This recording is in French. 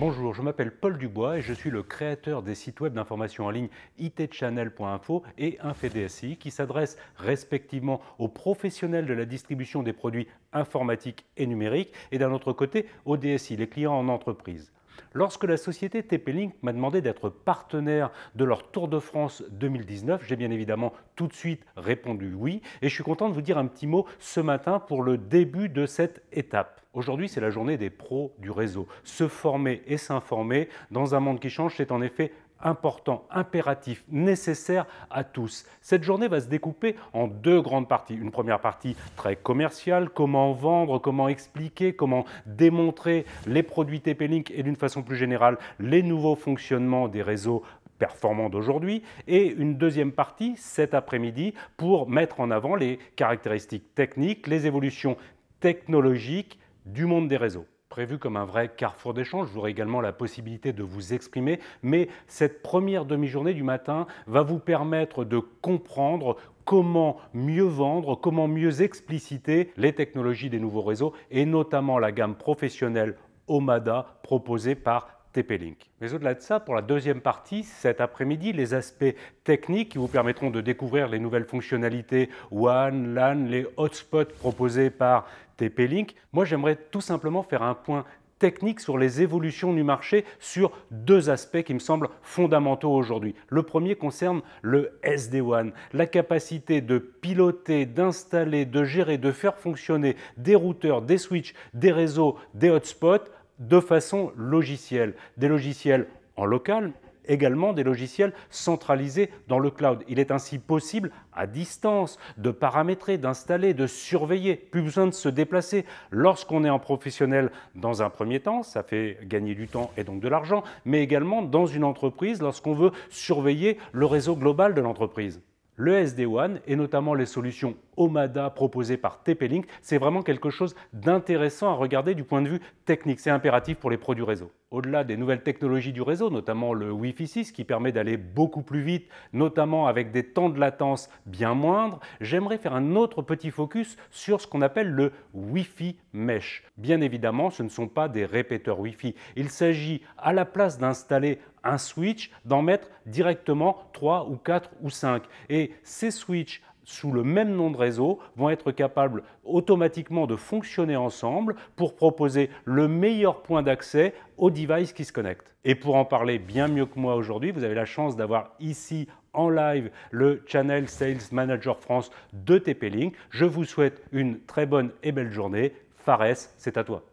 Bonjour, je m'appelle Paul Dubois et je suis le créateur des sites web d'information en ligne itchannel.info et InfoDSI qui s'adressent respectivement aux professionnels de la distribution des produits informatiques et numériques et d'un autre côté aux DSI, les clients en entreprise. Lorsque la société TP-Link m'a demandé d'être partenaire de leur Tour de France 2019, j'ai bien évidemment tout de suite répondu oui et je suis content de vous dire un petit mot ce matin pour le début de cette étape. Aujourd'hui, c'est la journée des pros du réseau. Se former et s'informer dans un monde qui change, c'est en effet important, impératif, nécessaire à tous. Cette journée va se découper en deux grandes parties. Une première partie très commerciale, comment vendre, comment expliquer, comment démontrer les produits TP-Link et d'une façon plus générale les nouveaux fonctionnements des réseaux performants d'aujourd'hui, et une deuxième partie cet après-midi pour mettre en avant les caractéristiques techniques, les évolutions technologiques du monde des réseaux. Prévu comme un vrai carrefour d'échange, vous aurez également la possibilité de vous exprimer, mais cette première demi-journée du matin va vous permettre de comprendre comment mieux vendre, comment mieux expliciter les technologies des nouveaux réseaux et notamment la gamme professionnelle Omada proposée par TP-Link. Mais au-delà de ça, pour la deuxième partie, cet après-midi, les aspects techniques qui vous permettront de découvrir les nouvelles fonctionnalités WAN, LAN, les hotspots proposés par TP-Link. Moi, j'aimerais tout simplement faire un point technique sur les évolutions du marché sur deux aspects qui me semblent fondamentaux aujourd'hui. Le premier concerne le SD-WAN, la capacité de piloter, d'installer, de gérer, de faire fonctionner des routeurs, des switches, des réseaux, des hotspots de façon logicielle. Des logiciels en local, également des logiciels centralisés dans le cloud. Il est ainsi possible, à distance, de paramétrer, d'installer, de surveiller. Plus besoin de se déplacer. Lorsqu'on est en professionnel, dans un premier temps, ça fait gagner du temps et donc de l'argent, mais également dans une entreprise, lorsqu'on veut surveiller le réseau global de l'entreprise. Le SD-WAN et notamment les solutions Omada proposées par TP-Link, c'est vraiment quelque chose d'intéressant à regarder du point de vue technique. C'est impératif pour les pros du réseau. Au-delà des nouvelles technologies du réseau, notamment le Wi-Fi 6 qui permet d'aller beaucoup plus vite, notamment avec des temps de latence bien moindres, j'aimerais faire un autre petit focus sur ce qu'on appelle le Wi-Fi Mesh. Bien évidemment, ce ne sont pas des répéteurs Wi-Fi. Il s'agit, à la place d'installer un switch, d'en mettre directement 3 ou 4 ou 5. Et ces switches sous le même nom de réseau vont être capables automatiquement de fonctionner ensemble pour proposer le meilleur point d'accès aux devices qui se connectent. Et pour en parler bien mieux que moi aujourd'hui, vous avez la chance d'avoir ici en live le Channel Sales Manager France de TP-Link. Je vous souhaite une très bonne et belle journée. Fares, c'est à toi.